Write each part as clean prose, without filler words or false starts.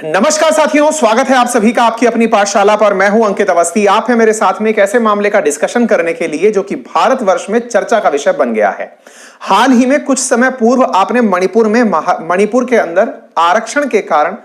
नमस्कार साथियों, स्वागत है आप सभी का आपकी अपनी पाठशाला पर। मैं हूं अंकित अवस्थी। आप हैं मेरे साथ में एक ऐसे मामले का डिस्कशन करने के लिए जो कि भारतवर्ष में चर्चा का विषय बन गया है। हाल ही में कुछ समय पूर्व आपने मणिपुर के अंदर आरक्षण के कारण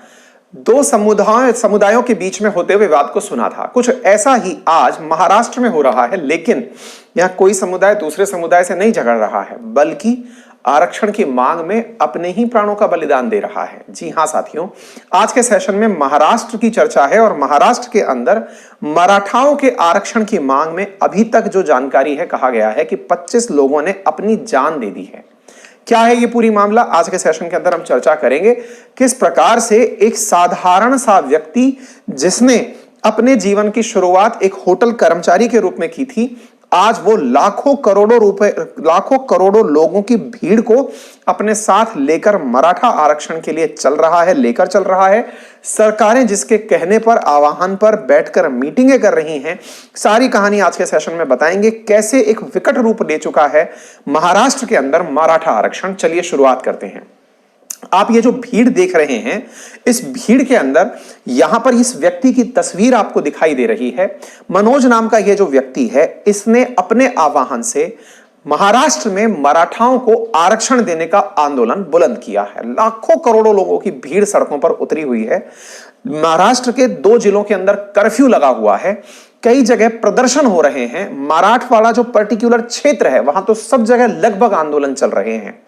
दो समुदायों के बीच में होते हुए विवाद को सुना था। कुछ ऐसा ही आज महाराष्ट्र में हो रहा है, लेकिन यहां कोई समुदाय दूसरे समुदाय से नहीं झगड़ रहा है, बल्कि आरक्षण की मांग में अपने ही प्राणों का बलिदान दे रहा है। जी हां साथियों, आज के सेशन में महाराष्ट्र की चर्चा है और महाराष्ट्र के अंदर मराठाओं के आरक्षण की मांग में अभी तक जो जानकारी है, कहा गया है कि 25 लोगों ने अपनी जान दे दी है। क्या है ये पूरी मामला, आज के सेशन के अंदर हम चर्चा करेंगे। किस प्रकार से एक साधारण सा व्यक्ति जिसने अपने जीवन की शुरुआत एक होटल कर्मचारी के रूप में की थी, आज वो लाखों करोड़ों लोगों की भीड़ को अपने साथ लेकर मराठा आरक्षण के लिए लेकर चल रहा है। सरकारें जिसके कहने पर, आह्वान पर बैठकर मीटिंगें कर रही हैं। सारी कहानी आज के सेशन में बताएंगे, कैसे एक विकट रूप ले चुका है महाराष्ट्र के अंदर मराठा आरक्षण। चलिए शुरुआत करते हैं। आप ये जो भीड़ देख रहे हैं, इस भीड़ के अंदर यहां पर इस व्यक्ति की तस्वीर आपको दिखाई दे रही है। मनोज नाम का ये जो व्यक्ति है, इसने अपने आह्वान से महाराष्ट्र में मराठाओं को आरक्षण देने का आंदोलन बुलंद किया है। लाखों करोड़ों लोगों की भीड़ सड़कों पर उतरी हुई है। महाराष्ट्र के 2 जिलों के अंदर कर्फ्यू लगा हुआ है। कई जगह प्रदर्शन हो रहे हैं। मराठवाड़ा जो पर्टिकुलर क्षेत्र है, वहां तो सब जगह लगभग आंदोलन चल रहे हैं।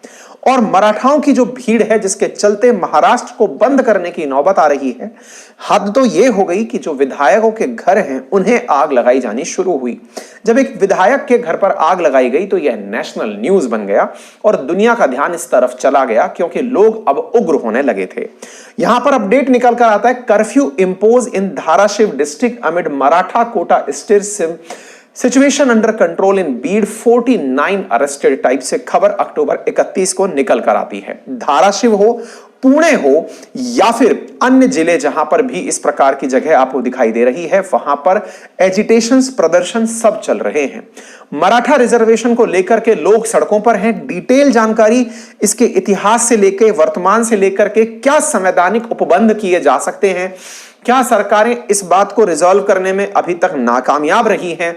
और मराठाओं की जो भीड़ है, जिसके चलते महाराष्ट्र को बंद करने की नौबत आ रही है। हद तो यह हो गई कि जो विधायकों के घर हैं, उन्हें आग लगाई जानी शुरू हुई। जब एक विधायक के घर पर आग लगाई गई तो यह नेशनल न्यूज बन गया और दुनिया का ध्यान इस तरफ चला गया, क्योंकि लोग अब उग्र होने लगे थे। यहां पर अपडेट निकल कर आता है, curfew impose in Dharashiv district amid Maratha quota state situation under control in Beed 49 arrested. Type से खबर अक्टूबर 31 को निकल कर आती है। धाराशिव हो, पुणे हो या फिर अन्य जिले जहां पर भी इस प्रकार की जगह आपको दिखाई दे रही है, वहां पर एजिटेशंस, प्रदर्शन सब चल रहे हैं। मराठा रिजर्वेशन को लेकर के लोग सड़कों पर हैं। डिटेल जानकारी इसके इतिहास से लेकर, वर्तमान से लेकर के क्या संवैधानिक उपबंध किए जा सकते हैं, क्या सरकारें इस बात को रिजॉल्व करने में अभी तक नाकामयाब रही हैं,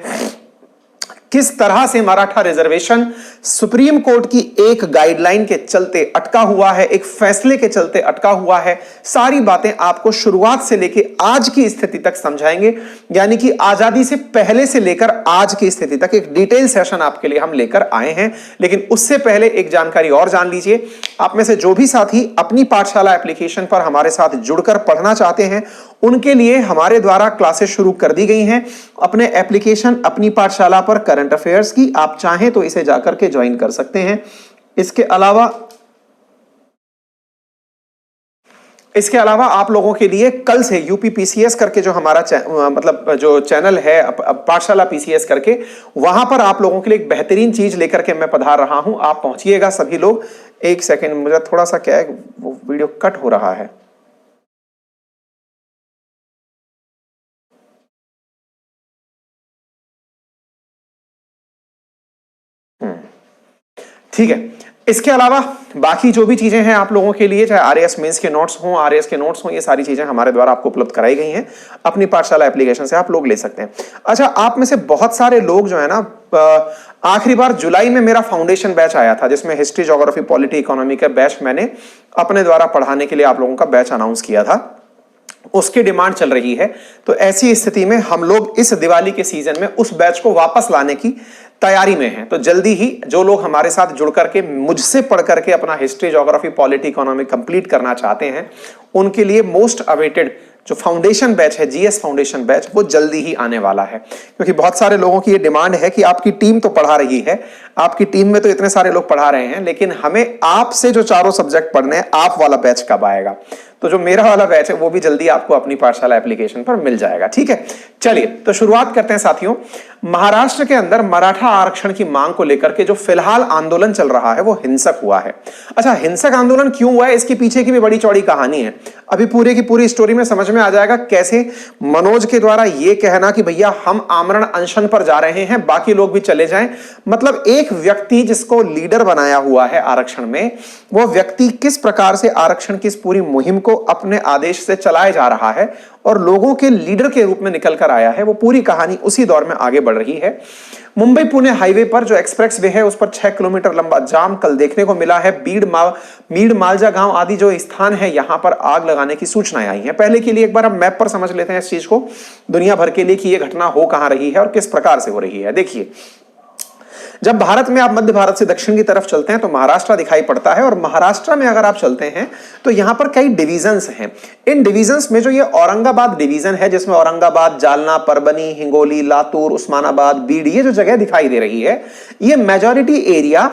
किस तरह से मराठा रिजर्वेशन सुप्रीम कोर्ट की एक गाइडलाइन के चलते अटका हुआ है, एक फैसले के चलते अटका हुआ है, सारी बातें आपको शुरुआत से लेकर आज की स्थिति तक समझाएंगे। यानी कि आजादी से पहले से लेकर आज की स्थिति तक एक डिटेल सेशन आपके लिए हम लेकर आए हैं। लेकिन उससे पहले एक जानकारी और जान लीजिए। आप में से जो भी साथी अपनी पाठशाला एप्लीकेशन पर हमारे साथ जुड़कर पढ़ना चाहते हैं, उनके लिए हमारे द्वारा क्लासेस शुरू कर दी गई हैं। अपने एप्लीकेशन अपनी पाठशाला पर करंट अफेयर्स की, आप चाहें तो इसे जाकर के ज्वाइन कर सकते हैं। इसके अलावा आप लोगों के लिए कल से यूपी पीसीएस करके जो हमारा जो चैनल है पाठशाला पीसीएस करके, वहां पर आप लोगों के लिए एक बेहतरीन चीज लेकर के मैं पधार रहा हूं। आप पहुंचिएगा सभी लोग। एक सेकेंड, मुझे थोड़ा सा क्या है, वो वीडियो कट हो रहा है। ठीक है। इसके अलावा बाकी जो भी चीजें हैं आप लोगों के लिए, चाहे आरएएस मेंस के नोट्स हों, आरएएस के नोट्स हों, ये सारी चीजें हमारे द्वारा आपको उपलब्ध कराई गई हैं। अपनी पाठशाला एप्लीकेशन से आप लोग ले सकते हैं। अच्छा, आप में से बहुत सारे लोग जो है ना, आखिरी बार जुलाई में मेरा फाउंडेशन बैच आया था, जिसमें हिस्ट्री, ज्योग्राफी, पॉलिटी, इकोनॉमी का बैच मैंने अपने द्वारा पढ़ाने के लिए आप लोगों का बैच अनाउंस किया था। उसकी डिमांड चल रही है। तो ऐसी स्थिति में हम लोग इस दिवाली के सीजन में उस बैच को वापस लाने की तैयारी में हैं। तो जल्दी ही जो लोग हमारे साथ जुड़ करके मुझसे पढ़ करके अपना history, geography, polity, economy complete करना चाहते हैं, उनके लिए मोस्ट अवेटेड जो फाउंडेशन बैच है, जीएस फाउंडेशन बैच, वो जल्दी ही आने वाला है। क्योंकि बहुत सारे लोगों की ये डिमांड है कि आपकी टीम तो पढ़ा रही है, आपकी टीम में तो इतने सारे लोग पढ़ा रहे हैं, लेकिन हमें आपसे जो चारों सब्जेक्ट पढ़ने हैं, आप वाला बैच कब आएगा। तो जो मेरा वाला बैच है वो भी जल्दी आपको अपनी पाठशाला एप्लीकेशन पर मिल जाएगा। ठीक है, चलिए तो शुरुआत करते हैं साथियों। महाराष्ट्र के अंदर मराठा आरक्षण की मांग को लेकर के जो फिलहाल आंदोलन चल रहा है वो हिंसक हुआ है। अच्छा, हिंसक आंदोलन क्यों हुआ है, इसके पीछे की भी बड़ी चौड़ी कहानी है। अभी पूरे की पूरी स्टोरी में समझ में आ जाएगा कैसे मनोज के द्वारा यह कहना कि भैया हम आमरण अनशन पर जा रहे हैं, बाकी लोग भी चले जाएं। मतलब एक व्यक्ति जिसको लीडर बनाया हुआ है आरक्षण में, वो व्यक्ति किस प्रकार से आरक्षण की इस पूरी मुहिम को अपने आदेश से चलाए जा रहा है और लोगों के लीडर के रूप में निकल कर आया है, वो पूरी कहानी उसी दौर में आगे बढ़ रही है। मुंबई पुणे हाईवे पर जो एक्सप्रेस वे है उस पर 6 किलोमीटर लंबा जाम कल देखने को मिला है। मीड़ मालजा गांव आदि जो स्थान है, यहां पर आग लगाने की सूचनाएं आई हैं। पहले के लिए एक बार हम मैप पर समझ लेते हैं इस चीज को दुनिया भर के लिए कि यह घटना हो कहां रही है और किस प्रकार से हो रही है। देखिए, जब भारत में आप मध्य भारत से दक्षिण की तरफ चलते हैं तो महाराष्ट्र दिखाई पड़ता है, और महाराष्ट्र में अगर आप चलते हैं तो यहां पर कई डिवीजन्स हैं। इन डिवीजन्स में जो ये औरंगाबाद डिवीजन है, जिसमें औरंगाबाद, जालना, परभनी, हिंगोली, लातूर, उस्मानाबाद, बीड, ये जो जगह दिखाई दे रही है, ये मेजॉरिटी एरिया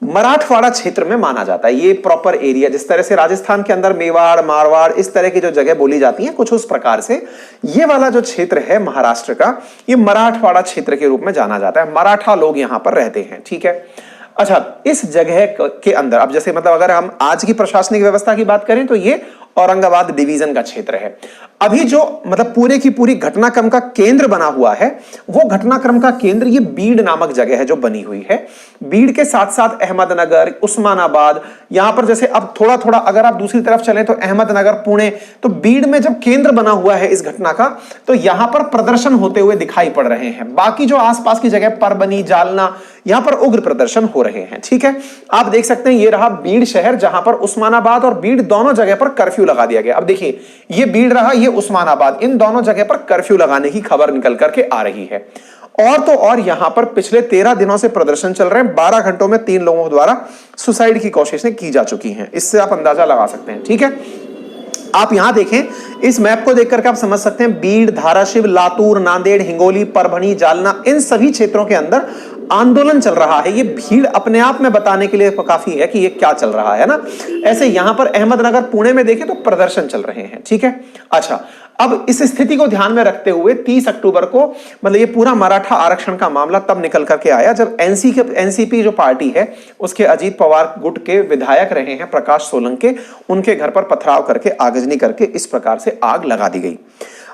मराठवाड़ा क्षेत्र में माना जाता है। ये प्रॉपर एरिया, जिस तरह से राजस्थान के अंदर मेवाड़, मारवाड़, इस तरह की जो जगह बोली जाती हैं, कुछ उस प्रकार से ये वाला जो क्षेत्र है महाराष्ट्र का, ये मराठवाड़ा क्षेत्र के रूप में जाना जाता है। मराठा लोग यहां पर रहते हैं, ठीक है। अच्छा, इस जगह के अंदर अब जैसे मतलब अगर हम आज की प्रशासनिक व्यवस्था की बात करें तो ये औरंगाबाद डिवीजन का क्षेत्र है। अभी जो मतलब पूरे की पूरी घटनाक्रम का केंद्र बना हुआ है, वो घटनाक्रम का केंद्र ये बीड नामक जगह है जो बनी हुई है। बीड के साथ साथ अहमदनगर, उस्मानाबाद, यहां पर जैसे अब थोड़ा थोड़ा अगर आप दूसरी तरफ चलें तो अहमदनगर, पुणे, तो बीड में जब केंद्र बना हुआ है इस घटना का, तो यहां पर प्रदर्शन होते हुए दिखाई पड़ रहे हैं। बाकी जो आसपास की जगह परभनी, जालना, यहां पर उग्र प्रदर्शन हो रहे हैं, ठीक है। आप देख सकते हैं ये रहा बीड शहर, जहां पर उस्मानाबाद और बीड दोनों जगह पर कर्फ्यू लगा दिया गया। अब देखिए, ये बीड रहा, ये उस्मानाबाद, इन दोनों जगह पर कर्फ्यू लगाने की खबर निकल करके आ रही है। और तो और यहां पर पिछले 13 दिनों से प्रदर्शन चल रहे हैं। 12 घंटों में 3 लोगों द्वारा सुसाइड की कोशिशें की जा चुकी हैं। इससे आप अंदाजा लगा सकते हैं, ठीक है। आप यहां देखें, इस मैप को देख करके आप समझ सकते हैं बीड, धाराशिव, लातूर, नांदेड़, हिंगोली, परभनी, जालना, इन सभी क्षेत्रों के अंदर आंदोलन चल रहा है। ये भीड़ अपने आप में बताने के लिए काफी है कि ये क्या चल रहा है ना। ऐसे यहां पर अहमदनगर, पुणे में देखें तो प्रदर्शन चल रहे हैं, ठीक है। अच्छा, अब इस स्थिति को ध्यान में रखते हुए 30 अक्टूबर को मतलब ये पूरा मराठा आरक्षण का मामला तब निकल करके आया जब एनसीपी जो पार्टी है उसके अजीत पवार गुट के विधायक रहे हैं प्रकाश सोलंके, उनके घर पर पथराव करके आगजनी करके इस प्रकार से आग लगा दी गई।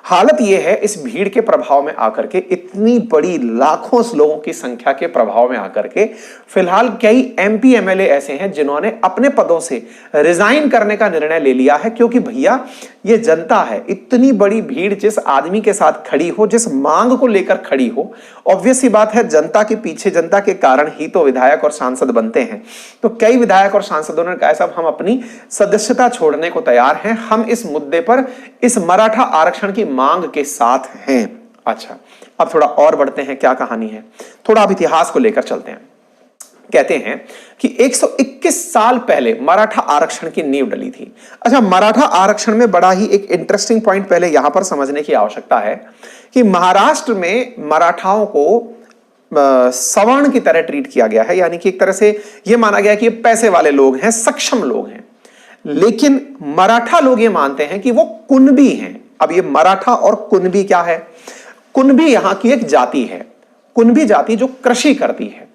हालत यह है, इस भीड़ के प्रभाव में आकर के, इतनी बड़ी लाखों लोगों की संख्या के प्रभाव में आकर के फिलहाल कई एमपी एमएलए ऐसे हैं जिन्होंने अपने पदों से रिजाइन करने का निर्णय ले लिया है, क्योंकि भैया ये जनता है, इतनी बड़ी भीड़ जिस आदमी के साथ खड़ी हो, जिस मांग को लेकर खड़ी हो, ऑब्वियस सी बात है जनता के पीछे, जनता के कारण ही तो विधायक और सांसद बनते हैं। तो कई विधायक और सांसदों ने कहा साहब हम अपनी सदस्यता छोड़ने को तैयार हैं, हम इस मुद्दे पर, इस मराठा आरक्षण की मांग के साथ हैं। अच्छा, अब थोड़ा और बढ़ते हैं, क्या कहानी है, थोड़ा अब इतिहास को लेकर चलते हैं। कहते हैं कि 121 साल पहले मराठा आरक्षण की नींव डली थी। अच्छा, मराठा आरक्षण में बड़ा ही एक इंटरेस्टिंग पॉइंट पहले यहां पर समझने की आवश्यकता है कि महाराष्ट्र में मराठाओं को सवर्ण की तरह ट्रीट किया गया है, यानी कि एक तरह से यह माना गया कि ये पैसे वाले लोग हैं, सक्षम लोग हैं। लेकिन मराठा लोग ये मानते हैं कि वो कुणबी हैं। अब ये मराठा और कुणबी क्या है? कुणबी यहां की एक जाति है, कुणबी जाति जो कृषि करती है।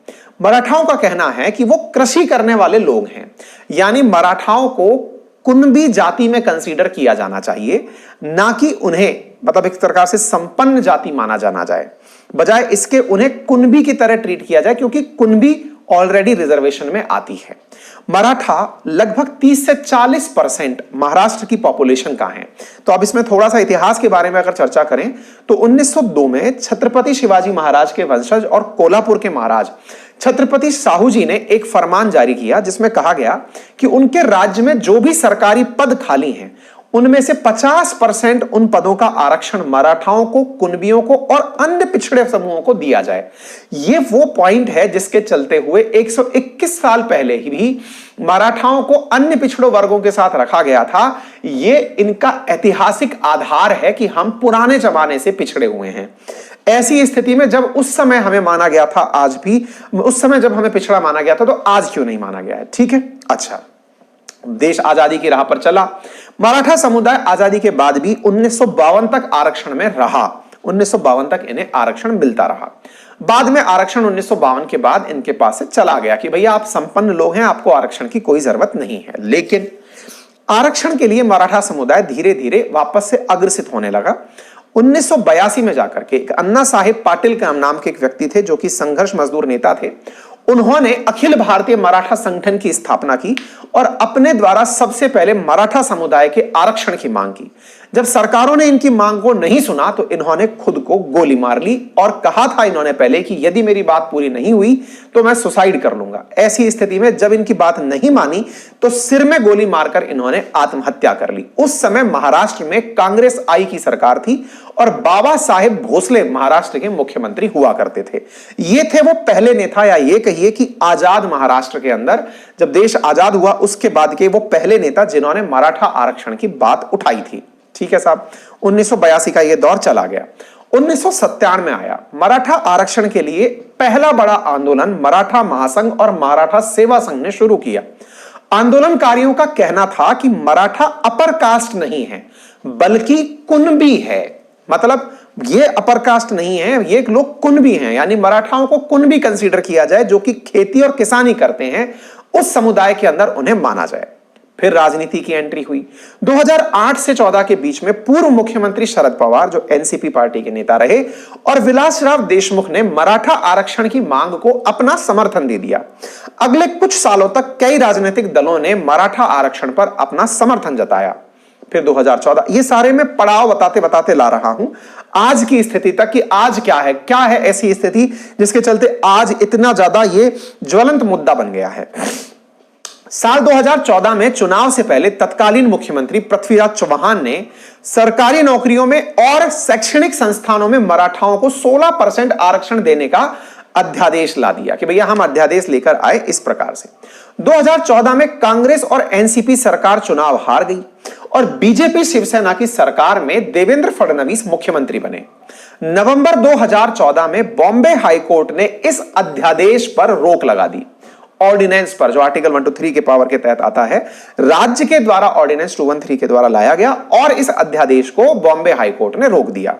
मराठाओं का कहना है कि वो कृषि करने वाले लोग हैं, यानी मराठाओं को कुणबी जाति में कंसीडर किया जाना चाहिए, ना कि उन्हें मतलब एक प्रकार से संपन्न जाति माना जाना जाए। बजाय इसके उन्हें कुणबी की तरह ट्रीट किया जाए, क्योंकि कुणबी ऑलरेडी रिजर्वेशन में आती है। मराठा लगभग 30 से 40% महाराष्ट्र की पॉपुलेशन का है। तो अब इसमें थोड़ा सा इतिहास के बारे में अगर चर्चा करें तो 1902 में छत्रपति शिवाजी महाराज के वंशज और कोल्हापुर के महाराज छत्रपति साहू जी ने एक फरमान जारी किया, जिसमें कहा गया कि उनके राज्य में जो भी सरकारी पद खाली हैं उनमें से 50% उन पदों का आरक्षण मराठाओं को, कुणबियों को और अन्य पिछड़े समूहों को दिया जाए। यह वो पॉइंट है जिसके चलते हुए 121 साल पहले ही भी मराठाओं को अन्य पिछड़ों वर्गों के साथ रखा गया था। यह इनका ऐतिहासिक आधार है कि हम पुराने जमाने से पिछड़े हुए हैं। ऐसी स्थिति में जब उस समय हमें माना गया था, आज भी उस समय जब हमें पिछड़ा माना गया था, तो आज क्यों नहीं माना गया है? ठीक है। अच्छा, देश आजादी की राह पर चला। मराठा समुदाय आजादी के बाद भी 1952 तक आरक्षण में रहा। 1952 तक इन्हें आरक्षण मिलता रहा। बाद में आरक्षण 1952 के बाद इनके पास से चला गया कि भैया आप संपन्न लोग हैं, आपको आरक्षण की कोई जरूरत नहीं है। लेकिन आरक्षण के लिए मराठा समुदाय धीरे धीरे वापस से अग्रसित होने लगा। 1982 में जाकर के एक अन्ना साहेब पाटिल के नाम के एक व्यक्ति थे जो कि संघर्ष मजदूर नेता थे। उन्होंने अखिल भारतीय मराठा संगठन की स्थापना की और अपने द्वारा सबसे पहले मराठा समुदाय के आरक्षण की मांग की। जब सरकारों ने इनकी मांग को नहीं सुना तो इन्होंने खुद को गोली मार ली और कहा था इन्होंने पहले कि यदि मेरी बात पूरी नहीं हुई तो मैं सुसाइड कर लूंगा। ऐसी स्थिति में जब इनकी बात नहीं मानी तो सिर में गोली मारकर इन्होंने आत्महत्या कर ली। उस समय महाराष्ट्र में कांग्रेस आई की सरकार थी और बाबा साहेब भोसले महाराष्ट्र के मुख्यमंत्री हुआ करते थे। ये थे वो पहले नेता, या ये कहिए कि आजाद महाराष्ट्र के अंदर जब देश आजाद हुआ उसके बाद के वो पहले नेता जिन्होंने मराठा आरक्षण की बात उठाई थी। ठीक है साहब, 1982 का ये दौर चला गया। 1997 में आया। मराठा आरक्षण के लिए पहला बड़ा आंदोलन मराठा महासंघ और मराठा सेवा संघ ने शुरू किया। आंदोलनकारियों का कहना था कि मराठा अपर कास्ट नहीं है बल्कि कुणबी है। मतलब ये अपर कास्ट नहीं है, ये लोग कुणबी हैं, यानी मराठाओं को कुणबी कंसीडर किया जाए जो कि खेती और किसानी करते हैं, उस समुदाय के अंदर उन्हें माना जाए। फिर राजनीति की एंट्री हुई। 2008 से 14 के बीच में पूर्व मुख्यमंत्री शरद पवार जो एनसीपी पार्टी के नेता रहे और विलासराव देशमुख ने मराठा आरक्षण की मांग को अपना समर्थन दे दिया। अगले कुछ सालों तक कई राजनीतिक दलों ने मराठा आरक्षण पर अपना समर्थन जताया। फिर 2014, ये सारे मैं पड़ाव बताते बताते ला रहा हूं आज की स्थिति तक कि आज क्या है ऐसी स्थिति जिसके चलते आज इतना ज्यादा ये ज्वलंत मुद्दा बन गया है। साल 2014 में चुनाव से पहले तत्कालीन मुख्यमंत्री पृथ्वीराज चौहान ने सरकारी नौकरियों में और शैक्षणिक संस्थानों में मराठाओं को 16% आरक्षण देने का अध्यादेश ला दिया कि भैया हम अध्यादेश लेकर आए इस प्रकार से। 2014 में कांग्रेस और एनसीपी सरकार चुनाव हार गई और बीजेपी शिवसेना की सरकार में देवेंद्र फडणवीस मुख्यमंत्री बने। नवंबर 2014 में बॉम्बे हाईकोर्ट ने इस अध्यादेश पर रोक लगा दी। ऑर्डिनेंस पर जो आर्टिकल 123 के पावर के तहत आता है, राज्य के द्वारा ऑर्डिनेंस 213 के द्वारा लाया गया और इस अध्यादेश को बॉम्बे हाईकोर्ट ने रोक दिया।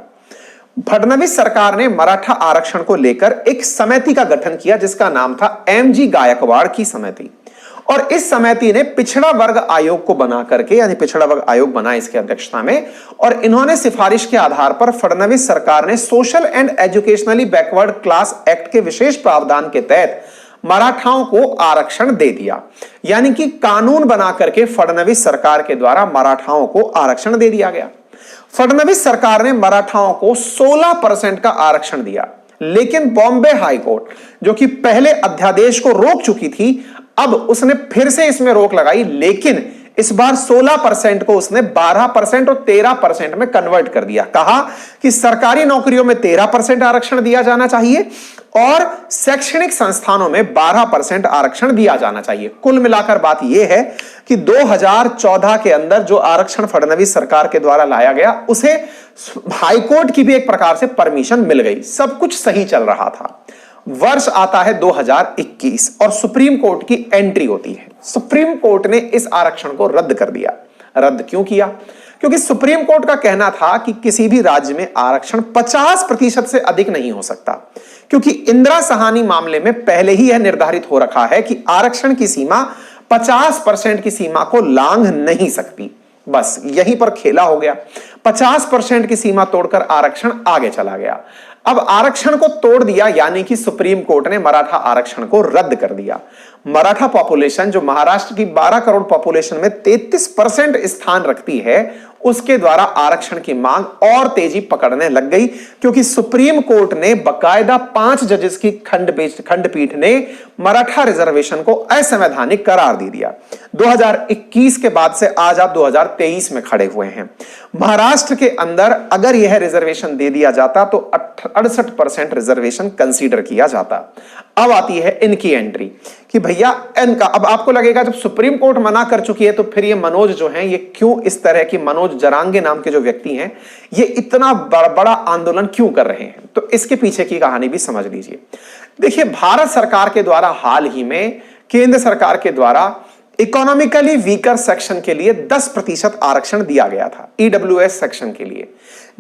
फडणवीस सरकार ने मराठा आरक्षण को लेकर एक समिति का गठन किया जिसका नाम था एमजी गायकवाड़ की समिति, और इस समिति ने पिछड़ा वर्ग आयोग को बना करके, यानी पिछड़ा वर्ग आयोग बना इसकी अध्यक्षता में, और इन्होंने सिफारिश के आधार पर फडणवीस सरकार ने social and educationally backward class act के विशेष प्रावधान के तहत मराठाओं को आरक्षण दे दिया। यानी कि कानून बना करके फडणवीस सरकार के द्वारा मराठाओं को आरक्षण दे दिया गया। फडणवीस सरकार ने मराठाओं को 16% का आरक्षण दिया, लेकिन बॉम्बे हाईकोर्ट जो कि पहले अध्यादेश को रोक चुकी थी, अब उसने फिर से इसमें रोक लगाई, लेकिन इस बार 16% को उसने 12% और 13% में कन्वर्ट कर दिया। कहा कि सरकारी नौकरियों में 13% आरक्षण दिया जाना चाहिए और शैक्षणिक संस्थानों में 12% आरक्षण दिया जाना चाहिए। कुल मिलाकर बात यह है कि 2014 के अंदर जो आरक्षण फडणवीस सरकार के द्वारा लाया गया उसे हाईकोर्ट की भी एक प्रकार से परमिशन मिल गई। सब कुछ सही चल रहा था। वर्ष आता है 2021 और सुप्रीम कोर्ट की एंट्री होती है। सुप्रीम कोर्ट ने इस आरक्षण को रद्द कर दिया। रद्द क्यों किया? क्योंकि सुप्रीम कोर्ट का कहना था कि किसी भी राज्य में आरक्षण 50% से अधिक नहीं हो सकता, क्योंकि इंदिरा साहनी मामले में पहले ही यह निर्धारित हो रखा है कि आरक्षण की सीमा 50% की सीमा को लांघ नहीं सकती। बस यहीं पर खेला हो गया। 50% की सीमा तोड़कर आरक्षण आगे चला गया। अब आरक्षण को तोड़ दिया, यानी कि सुप्रीम कोर्ट ने मराठा आरक्षण को रद्द कर दिया। मराठा पॉपुलेशन जो महाराष्ट्र की 12 करोड़ पॉपुलेशन में 33% स्थान रखती है, उसके द्वारा आरक्षण की मांग और तेजी पकड़ने लग गई, क्योंकि सुप्रीम कोर्ट ने बकायदा 5 जजेस की खंडपीठ ने मराठा रिजर्वेशन को असंवैधानिक करार दे दिया। 2021 के बाद से आज आप 2023 में खड़े हुए हैं। महाराष्ट्र के अंदर अगर यह रिजर्वेशन दे दिया जाता तो 68% रिजर्वेशन कंसीडर किया जाता। अब आती है इनकी एंट्री कि भैया इनका, अब आपको लगेगा जब सुप्रीम कोर्ट मना कर चुकी है तो फिर ये मनोज जो हैं, ये क्यों इस तरह की, मनोज जरांगे नाम के जो व्यक्ति हैं, ये इतना बड़ा आंदोलन क्यों कर रहे हैं? तो इसके पीछे की कहानी भी समझ लीजिए। देखिए, भारत सरकार के द्वारा हाल ही में केंद्र सरकार के द्वारा इकोनॉमिकली वीकर सेक्शन के लिए 10% आरक्षण दिया गया था, ईडब्ल्यूएस सेक्शन के लिए।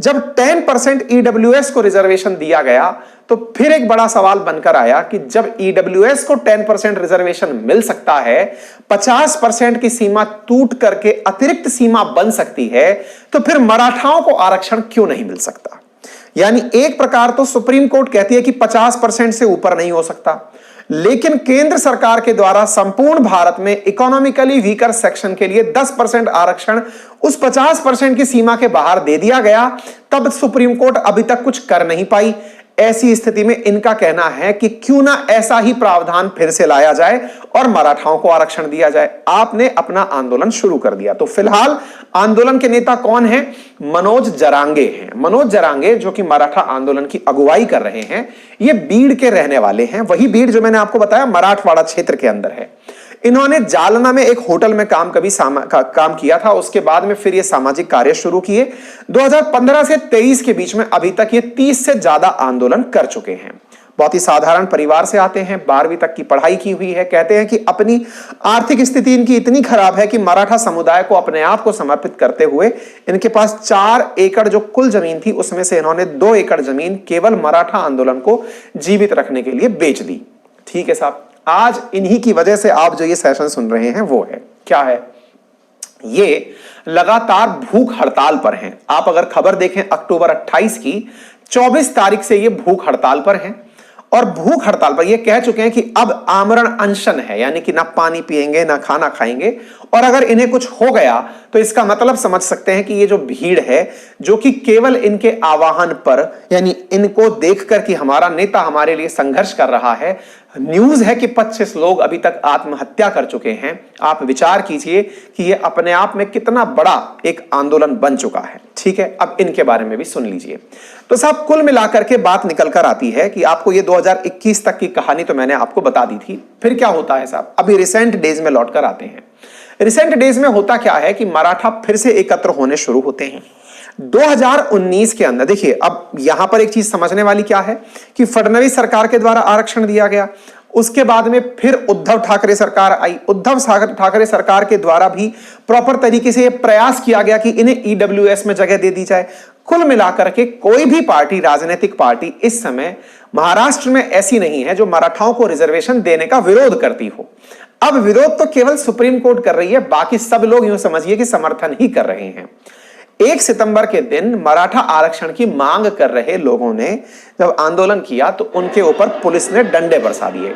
जब 10% ईडब्ल्यूएस को रिजर्वेशन दिया गया तो फिर एक बड़ा सवाल बनकर आया कि जब ईडब्ल्यूएस को 10% रिजर्वेशन मिल सकता है, 50% की सीमा टूट करके अतिरिक्त सीमा बन सकती है, तो फिर मराठाओं को आरक्षण क्यों नहीं मिल सकता? यानी एक प्रकार तो सुप्रीम कोर्ट कहती है कि 50% से ऊपर नहीं हो सकता, लेकिन केंद्र सरकार के द्वारा संपूर्ण भारत में इकोनॉमिकली वीकर सेक्शन के लिए 10% आरक्षण उस 50% की सीमा के बाहर दे दिया गया। तब सुप्रीम कोर्ट अभी तक कुछ कर नहीं पाई। ऐसी स्थिति में इनका कहना है कि क्यों ना ऐसा ही प्रावधान फिर से लाया जाए और मराठाओं को आरक्षण दिया जाए। आपने अपना आंदोलन शुरू कर दिया। तो फिलहाल आंदोलन के नेता कौन है? मनोज जरांगे हैं। मनोज जरांगे जो कि मराठा आंदोलन की अगुवाई कर रहे हैं, ये बीड़ के रहने वाले हैं। वही बीड़ जो मैंने आपको बताया मराठवाड़ा क्षेत्र के अंदर है। इन्होंने जालना में एक होटल में काम किया था। उसके बाद में फिर ये सामाजिक कार्य शुरू किए। 2015 से 23 के बीच में अभी तक ये 30 से ज्यादा आंदोलन कर चुके हैं। बहुत ही साधारण परिवार से आते हैं, 12वीं तक की पढ़ाई की हुई है। कहते हैं कि अपनी आर्थिक स्थिति इनकी इतनी खराब है कि मराठा समुदाय को अपने आप को समर्पित करते हुए इनके पास 4 एकड़ जो कुल जमीन थी उसमें से इन्होंने 2 एकड़ जमीन केवल मराठा आंदोलन को जीवित रखने के लिए बेच दी। ठीक है साहब, आज इन्हीं की वजह से आप जो ये सेशन सुन रहे हैं वो है क्या है? ये लगातार भूख हड़ताल पर हैं। आप अगर खबर देखें अक्टूबर 28 की, 24 तारीख से ये भूख हड़ताल पर हैं और भूख हड़ताल पर ये कह चुके हैं कि अब आमरण अनशन है, यानी कि ना पानी पिएंगे ना खाना खाएंगे। और अगर इन्हें कुछ हो गया तो इसका मतलब समझ सकते हैं कि ये जो भीड़ है जो कि केवल इनके आवाहन पर, यानी इनको देखकर कि हमारा नेता हमारे लिए संघर्ष कर रहा है, न्यूज है कि 25 लोग अभी तक आत्महत्या कर चुके हैं। आप विचार कीजिए कि ये अपने आप में कितना बड़ा एक आंदोलन बन चुका है। ठीक है, अब इनके बारे में भी सुन लीजिए। तो साहब कुल मिलाकर के बात निकल कर आती है कि आपको ये 2021 तक की कहानी तो मैंने आपको बता दी थी। फिर क्या होता है साहब, अभी रिसेंट डेज में लौट कर आते हैं। रिसेंट डेज में होता क्या है कि मराठा फिर से एकत्र होने शुरू होते हैं। 2019 के अंदर देखिए, अब यहां पर एक चीज समझने वाली क्या है कि फडणवीस सरकार के द्वारा आरक्षण दिया गया। उसके बाद में फिर उद्धव ठाकरे सरकार आई। उद्धव ठाकरे सरकार के द्वारा भी प्रॉपर तरीके से यह प्रयास किया गया कि इन्हें ईडब्ल्यूएस में जगह दे दी जाए। कुल मिलाकर के कोई भी पार्टी, राजनीतिक पार्टी इस समय महाराष्ट्र में ऐसी नहीं है जो मराठाओं को रिजर्वेशन देने का विरोध करती हो। अब विरोध तो केवल सुप्रीम कोर्ट कर रही है, बाकी सब लोग यूं समझिए कि समर्थन ही कर रहे हैं। 1 सितंबर के दिन मराठा आरक्षण की मांग कर रहे लोगों ने जब आंदोलन किया तो उनके ऊपर पुलिस ने डंडे बरसा दिए।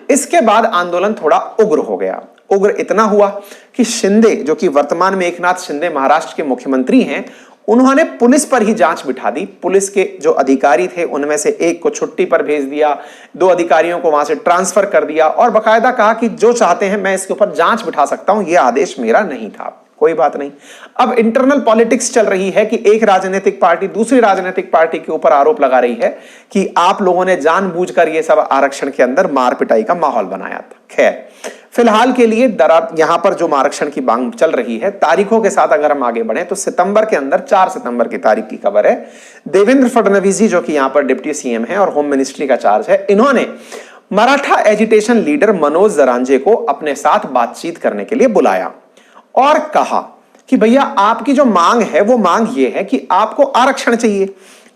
इसके बाद आंदोलन थोड़ा उग्र हो गया। उग्र इतना हुआ कि शिंदे, जो कि वर्तमान में एकनाथ शिंदे महाराष्ट्र के मुख्यमंत्री हैं, उन्होंने पुलिस पर ही जांच बिठा दी। पुलिस के जो अधिकारी थे उनमें से एक को छुट्टी पर भेज दिया, 2 अधिकारियों को वहां से ट्रांसफर कर दिया और बाकायदा कहा कि जो चाहते हैं मैं इसके ऊपर जांच बिठा सकता हूं, यह आदेश मेरा नहीं था। कोई बात नहीं। अब इंटरनल पॉलिटिक्स चल रही है कि एक राजनीतिक पार्टी दूसरी राजनीतिक पार्टी के ऊपर आरोप लगा रही है कि आप लोगों ने जानबूझकर यह सब आरक्षण के अंदर मार पिटाई का माहौल बनाया था। खैर, फिलहाल के लिए यहां पर जो आरक्षण की मांग चल रही है, तारीखों के साथ अगर हम आगे बढ़े तो सितंबर के अंदर 4 सितंबर की तारीख की खबर है, देवेंद्र फडणवीस जी जो कि यहां पर डिप्टी सीएम है और होम मिनिस्ट्री का चार्ज है, इन्होंने मराठा एजिटेशन लीडर मनोज जरांजे को अपने साथ बातचीत करने के लिए बुलाया और कहा कि भैया आपकी जो मांग है वो मांग ये है कि आपको आरक्षण चाहिए।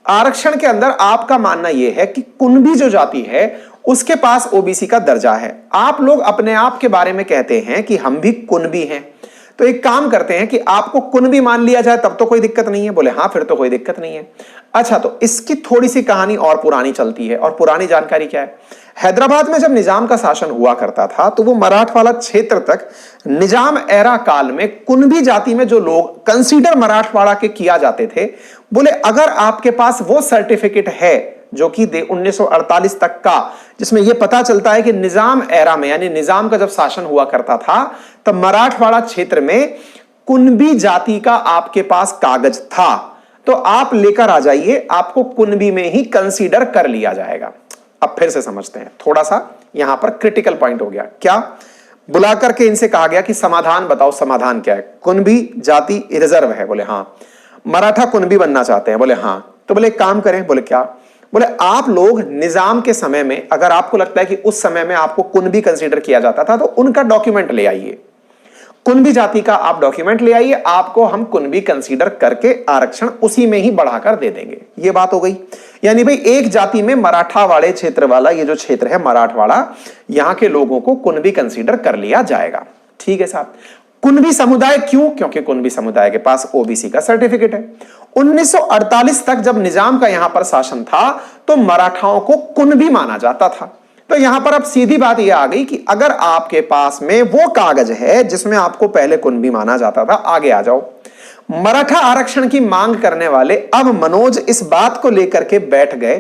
आरक्षण के अंदर आपका मानना यह है कि कुणबी जो जाति है उसके पास ओबीसी का दर्जा है। आप लोग अपने आप के बारे में कहते हैं कि हम भी कुणबी हैं, तो एक काम करते हैं कि आपको कुणबी मान लिया जाए, तब तो कोई दिक्कत नहीं है। बोले हाँ, फिर तो कोई दिक्कत नहीं है। अच्छा, तो इसकी थोड़ी सी कहानी और पुरानी चलती है। और पुरानी जानकारी क्या है, हैदराबाद में जब निजाम का शासन हुआ करता था तो वो मराठवाड़ा क्षेत्र तक निजाम एरा काल में कुणबी जाति में जो लोग कंसीडर मराठवाड़ा के किया जाते थे, बोले अगर आपके पास वो सर्टिफिकेट है जो कि 1948 तक का, जिसमें यह पता चलता है कि निजाम एरा में, यानी निजाम का जब शासन हुआ करता था तब मराठवाड़ा क्षेत्र में कुणबी जाति का आपके पास कागज था, तो आप लेकर आ जाइए, आपको कुणबी में ही कंसीडर कर लिया जाएगा। अब फिर से समझते हैं, थोड़ा सा यहां पर क्रिटिकल पॉइंट हो गया। क्या? बुला करके इनसे कहा गया कि समाधान बताओ, समाधान क्या है? कुणबी जाति रिजर्व है, बोले हाँ। मराठा कुणबी बनना चाहते हैं, बोले हाँ। तो बोले एक काम करें, बोले क्या? बोले आप लोग निजाम के समय में, अगर आपको लगता है कि उस समय में आपको कुणबी कंसीडर किया जाता था, तो उनका डॉक्यूमेंट ले आइए। कुणबी जाति का आप डॉक्यूमेंट ले आइए, आपको हम कुणबी कंसीडर करके आरक्षण उसी में ही बढ़ाकर दे देंगे। ये बात हो गई। यानी भाई एक जाति में मराठा वाले क्षेत्र वाला ये जो क्षेत्र है मराठवाड़ा, यहां के लोगों को कुणबी कंसीडर कर लिया जाएगा। ठीक है साहब। कुणबी समुदाय क्यों? क्योंकि कुणबी समुदाय के पास ओबीसी का सर्टिफिकेट है। 1948 तक जब निजाम का यहां पर शासन था तो मराठाओं को कुणबी माना जाता था। तो यहां पर अब सीधी बात यह आ गई कि अगर आपके पास में वो कागज है जिसमें आपको पहले कुणबी माना जाता था, आगे आ जाओ। मराठा आरक्षण की मांग करने वाले अब मनोज इस बात को लेकर के बैठ गए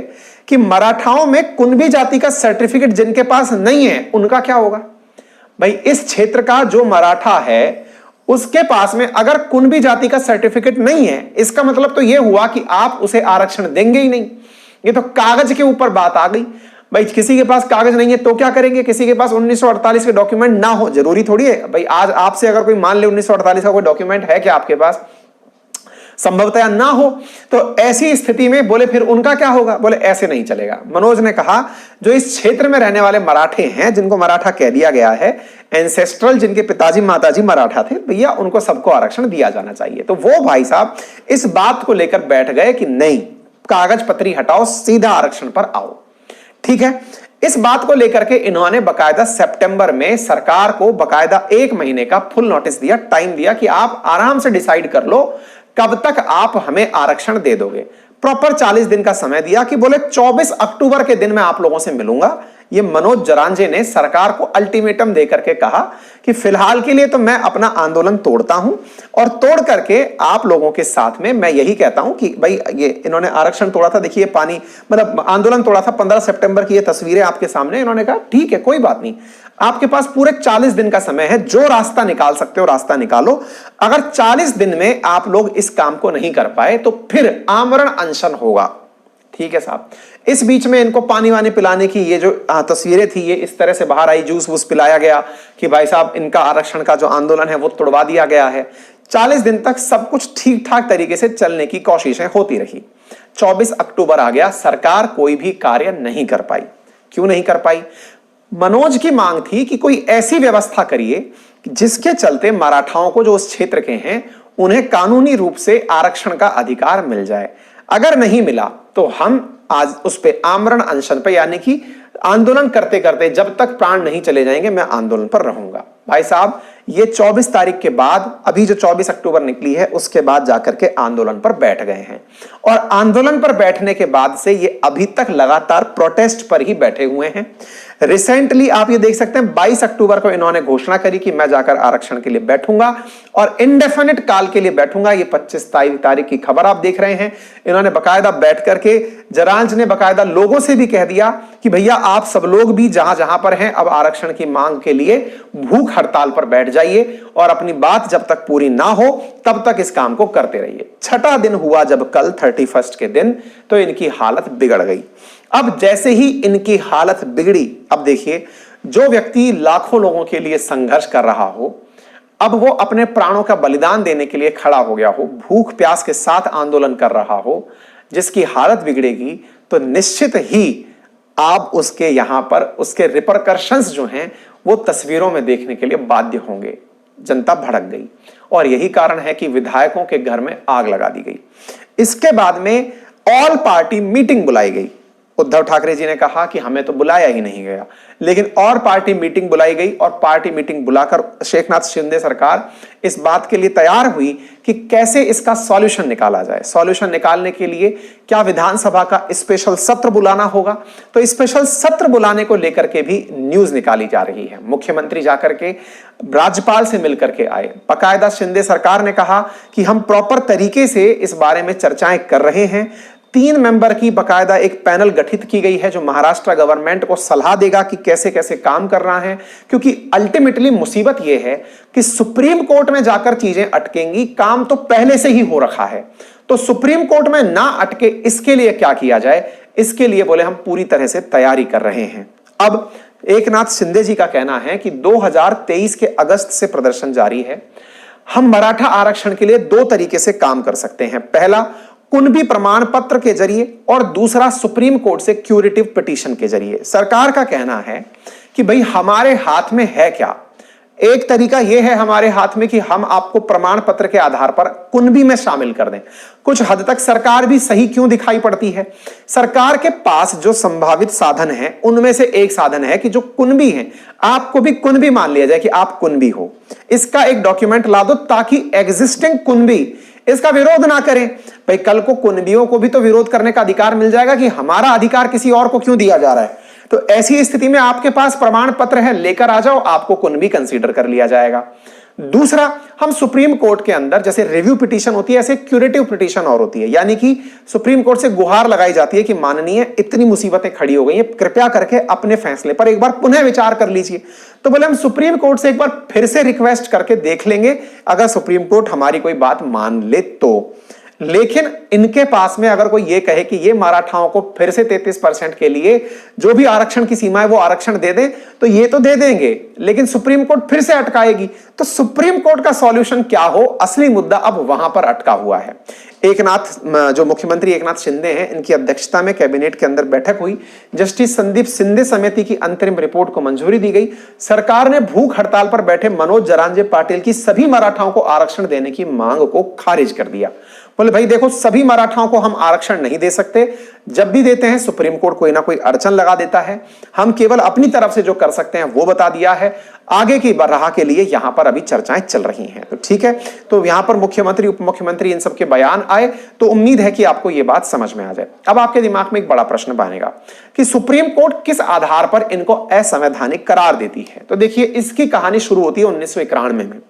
कि मराठाओं में कुणबी जाति का सर्टिफिकेट जिनके पास नहीं है उनका क्या होगा। भाई इस क्षेत्र का जो मराठा है उसके पास में अगर कुणबी जाति का सर्टिफिकेट नहीं है, इसका मतलब तो यह हुआ कि आप उसे आरक्षण देंगे ही नहीं। ये तो कागज के ऊपर बात आ गई। भाई किसी के पास कागज नहीं है तो क्या करेंगे? किसी के पास 1948 के डॉक्यूमेंट ना हो, जरूरी थोड़ी है। भाई आज आपसे अगर कोई मान ले 1948 का कोई डॉक्यूमेंट है क्या आपके पास, संभवतया ना हो, तो ऐसी स्थिति में बोले फिर उनका क्या होगा? बोले ऐसे नहीं चलेगा। मनोज ने कहा जो इस क्षेत्र में रहने वाले मराठे हैं, जिनको मराठा कह दिया गया है, एंसेस्ट्रल, जिनके पिताजी माताजी मराठा थे, भैया उनको सबको आरक्षण दिया जाना चाहिए। तो वो भाई साहब इस बात को लेकर बैठ गए कि नहीं, कागज पत्री हटाओ, सीधा आरक्षण पर आओ। ठीक है। इस बात को लेकर के इन्होंने बकायदा सितंबर में सरकार को बकायदा 1 महीने का फुल नोटिस दिया, टाइम दिया कि आप आराम से डिसाइड कर लो कब तक आप हमें आरक्षण दे दोगे। प्रॉपर 40 दिन का समय दिया कि बोले 24 अक्टूबर के दिन मैं आप लोगों से मिलूंगा। ये मनोज जरांजे ने सरकार को अल्टीमेटम देकर के कहा कि फिलहाल के लिए तो मैं अपना आंदोलन तोड़ता हूं और तोड़ करके आप लोगों के साथ में मैं यही कहता हूं कि भाई ये इन्होंने आरक्षण तोड़ा था, देखिए पानी मतलब आंदोलन तोड़ा था 15 सितंबर की ये तस्वीरें आपके सामने। इन्होंने कहा ठीक है कोई बात नहीं, आपके पास पूरे 40 दिन का समय है, जो रास्ता निकाल सकते हो रास्ता निकालो। अगर 40 दिन में आप लोग इस काम को नहीं कर पाए तो फिर आमरण अनशन होगा। ठीक है साहब। इस बीच में इनको पानी वानी पिलाने की ये जो तस्वीरें थी ये इस तरह से बाहर आई, जूस वूस पिलाया गया कि भाई साहब इनका आरक्षण का जो आंदोलन है वो तुड़वा दिया गया है। 40 दिन तक सब कुछ ठीक ठाक तरीके से चलने की कोशिशें होती रही। 24 अक्टूबर आ गया, सरकार कोई भी कार्य नहीं कर पाई। क्यों नहीं कर पाई? मनोज की मांग थी कि कोई ऐसी व्यवस्था करिए जिसके चलते मराठाओं को जो उस क्षेत्र के हैं उन्हें कानूनी रूप से आरक्षण का अधिकार मिल जाए। अगर नहीं मिला तो हम आज उस पे आमरण अनशन पे, यानी कि आंदोलन करते करते जब तक प्राण नहीं चले जाएंगे मैं आंदोलन पर रहूंगा। भाई साहब ये 24 तारीख के बाद, अभी जो 24 अक्टूबर निकली है उसके बाद जाकर के आंदोलन पर बैठ गए हैं। और आंदोलन पर बैठने के बाद से ये अभी तक लगातार प्रोटेस्ट पर ही बैठे हुए हैं। रिसेंटली आप ये देख सकते हैं 22 अक्टूबर को इन्होंने घोषणा करी कि मैं जाकर आरक्षण के लिए बैठूंगा और इंडेफिनिट काल के लिए बैठूंगा। ये 25 तारीख की खबर आप देख रहे हैं। इन्होंने बकायदा बैठ करके, जरांज ने बकायदा लोगों से भी कह दिया कि भैया आप सब लोग भी जहां जहां पर हैं अब आरक्षण की मांग के लिए भूख हड़ताल पर बैठ जाइए और अपनी बात जब तक पूरी ना हो तब तक इस काम को करते रहिए। छठा दिन हुआ जब कल 31 के दिन, तो इनकी हालत बिगड़ गई। अब जैसे ही इनकी हालत बिगड़ी, अब देखिए जो व्यक्ति लाखों लोगों के लिए संघर्ष कर रहा हो, अब वो अपने प्राणों का बलिदान देने के लिए खड़ा हो गया हो, भूख प्यास के साथ आंदोलन कर रहा हो, जिसकी हालत बिगड़ेगी तो निश्चित ही आप उसके यहां पर उसके रिपरकर्शंस जो हैं वो तस्वीरों में देखने के लिए बाध्य होंगे। जनता भड़क गई और यही कारण है कि विधायकों के घर में आग लगा दी गई। इसके बाद में ऑल पार्टी मीटिंग बुलाई गई। उद्धव ठाकरे जी ने कहा कि हमें तो बुलाया ही नहीं गया, लेकिन और पार्टी मीटिंग बुलाई गई और पार्टी मीटिंग बुलाकर शेखनाथ शिंदे सरकार इस बात के लिए तैयार हुई कि कैसे इसका सॉल्यूशन निकाला जाए। सॉल्यूशन निकालने के लिए क्या विधानसभा का स्पेशल सत्र बुलाना होगा, तो स्पेशल सत्र बुलाने को लेकर के भी न्यूज निकाली जा रही है। मुख्यमंत्री जाकर के राज्यपाल से मिलकर के आए। बाकायदा शिंदे सरकार ने कहा कि हम प्रॉपर तरीके से इस बारे में चर्चाएं कर रहे हैं। 3 मेंबर की बकायदा एक पैनल गठित की गई है जो महाराष्ट्र गवर्नमेंट को सलाह देगा कि कैसे कैसे काम करना है, क्योंकि अल्टीमेटली मुसीबत यह है कि सुप्रीम कोर्ट में जाकर चीजें अटकेंगी। काम तो पहले से ही हो रखा है, तो सुप्रीम कोर्ट में ना अटके इसके लिए क्या किया जाए, इसके लिए बोले हम पूरी तरह से तैयारी कर रहे हैं। अब एकनाथ शिंदे जी का कहना है कि 2023 के अगस्त से प्रदर्शन जारी है। हम मराठा आरक्षण के लिए 2 तरीके से काम कर सकते हैं। पहला कुणबी प्रमाण पत्र के जरिए और दूसरा सुप्रीम कोर्ट से क्यूरेटिव पिटीशन के जरिए। सरकार का कहना है कि भाई हमारे हाथ में है क्या, एक तरीका यह है हमारे हाथ में कि हम आपको प्रमाण पत्र के आधार पर कुनबी में शामिल कर दें। कुछ हद तक सरकार भी सही क्यों दिखाई पड़ती है? सरकार के पास जो संभावित साधन है उनमें से एक साधन है कि जो कुनबी है, आपको भी कुनबी मान लिया जाए कि आप कुनबी हो। इसका एक डॉक्यूमेंट ला दो ताकि एग्जिस्टिंग कुनबी इसका विरोध ना करें। भाई कल को कुनबियों को भी तो विरोध करने का अधिकार मिल जाएगा कि हमारा अधिकार किसी और को क्यों दिया जा रहा है। तो ऐसी स्थिति में आपके पास प्रमाण पत्र है, लेकर आ जाओ, आपको कुनबी कंसीडर कर लिया जाएगा। दूसरा, हम सुप्रीम कोर्ट के अंदर जैसे रिव्यू पिटीशन होती है, ऐसे क्यूरेटिव पिटीशन और होती है, यानी कि सुप्रीम कोर्ट से गुहार लगाई जाती है कि माननीय इतनी मुसीबतें खड़ी हो गई हैं, कृपया करके अपने फैसले पर एक बार पुनः विचार कर लीजिए। तो बोले हम सुप्रीम कोर्ट से एक बार फिर से रिक्वेस्ट करके देख लेंगे, अगर सुप्रीम कोर्ट हमारी कोई बात मान ले तो। लेकिन इनके पास में अगर कोई ये कहे कि ये मराठाओं को फिर से 33% के लिए जो भी आरक्षण की सीमा है वो आरक्षण दे दें, तो ये तो दे देंगे, लेकिन सुप्रीम कोर्ट फिर से अटकाएगी। तो सुप्रीम कोर्ट का सॉल्यूशन क्या हो, असली मुद्दा अब वहां पर अटका हुआ है। जो मुख्यमंत्री एकनाथ शिंदे हैं, इनकी अध्यक्षता में कैबिनेट के अंदर बैठक हुई। जस्टिस संदीप शिंदे समिति की अंतरिम रिपोर्ट को मंजूरी दी गई। सरकार ने भूख हड़ताल पर बैठे मनोज जरांजे पाटिल की सभी मराठाओं को आरक्षण देने की मांग को खारिज कर दिया। बोले भाई देखो, सभी मराठाओं को हम आरक्षण नहीं दे सकते, जब भी देते हैं सुप्रीम कोर्ट कोई ना कोई अड़चन लगा देता है। हम केवल अपनी तरफ से जो कर सकते हैं वो बता दिया है, आगे की राह के लिए यहां पर अभी चर्चाएं चल रही हैं। तो ठीक है, तो यहां पर मुख्यमंत्री, उप मुख्यमंत्री इन सबके बयान आए, तो उम्मीद है कि आपको यह बात समझ में आ जाए। अब आपके दिमाग में एक बड़ा प्रश्न बनेगा कि सुप्रीम कोर्ट किस आधार पर इनको असंवैधानिक करार देती है। तो देखिए, इसकी कहानी शुरू होती है 1991 में।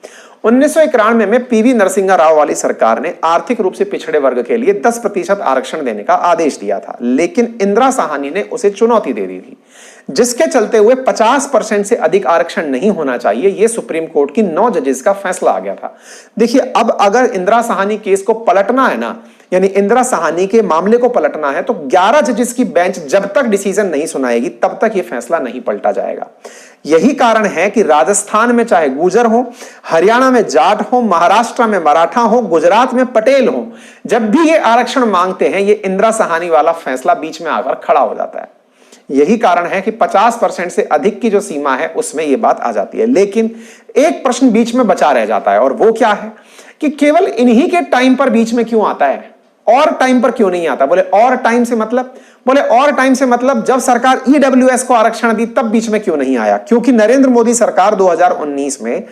1991 में पीवी नरसिंहा राव वाली सरकार ने आर्थिक रूप से पिछड़े वर्ग के लिए 10% आरक्षण देने का आदेश दिया था, लेकिन इंदिरा साहनी ने उसे चुनौती दे दी थी, जिसके चलते हुए 50% से अधिक आरक्षण नहीं होना चाहिए। यह सुप्रीम कोर्ट की 9 जजेस का फैसला आ गया था। देखिए, अब अगर इंदिरा साहनी केस को पलटना है ना, यानी इंदिरा साहनी के मामले को पलटना है, तो 11 जजेस की बेंच जब तक डिसीजन नहीं सुनाएगी तब तक यह फैसला नहीं पलटा जाएगा। यही कारण है कि राजस्थान में चाहे गुर्जर हो, हरियाणा में जाट हो, महाराष्ट्र में मराठा हो, गुजरात में पटेल हो, जब भी ये आरक्षण मांगते हैं, ये इंदिरा साहनी वाला फैसला बीच में आकर खड़ा हो जाता है। यही कारण है कि 50% से अधिक की जो सीमा है उसमें यह बात आ जाती है। लेकिन एक प्रश्न बीच में बचा रह जाता है, और वो क्या है कि केवल इन्हीं के टाइम पर बीच में क्यों आता है, और टाइम पर क्यों नहीं आता। बोले और टाइम से मतलब, जब सरकार ईडब्ल्यूएस को आरक्षण दी तब बीच में क्यों नहीं आया। क्योंकि नरेंद्र मोदी सरकार 2019 में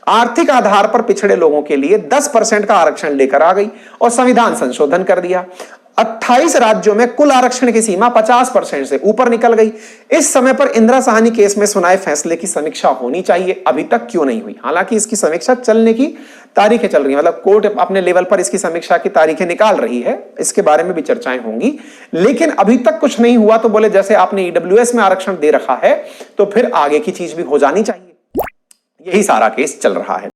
आर्थिक आधार पर पिछड़े लोगों के लिए 10% का आरक्षण लेकर आ गई और संविधान संशोधन कर दिया। 28 राज्यों में कुल आरक्षण की सीमा 50% से ऊपर निकल गई। इस समय पर इंदिरा साहनी केस में सुनाए फैसले की समीक्षा होनी चाहिए, अभी तक क्यों नहीं हुई। हालांकि इसकी समीक्षा चलने की तारीखें चल रही हैं, मतलब कोर्ट अपने लेवल पर इसकी समीक्षा की तारीखें निकाल रही है, इसके बारे में भी चर्चाएं होंगी, लेकिन अभी तक कुछ नहीं हुआ। तो बोले जैसे आपने ईडब्ल्यूएस में आरक्षण दे रखा है तो फिर आगे की चीज भी हो जानी चाहिए। यही सारा केस चल रहा है।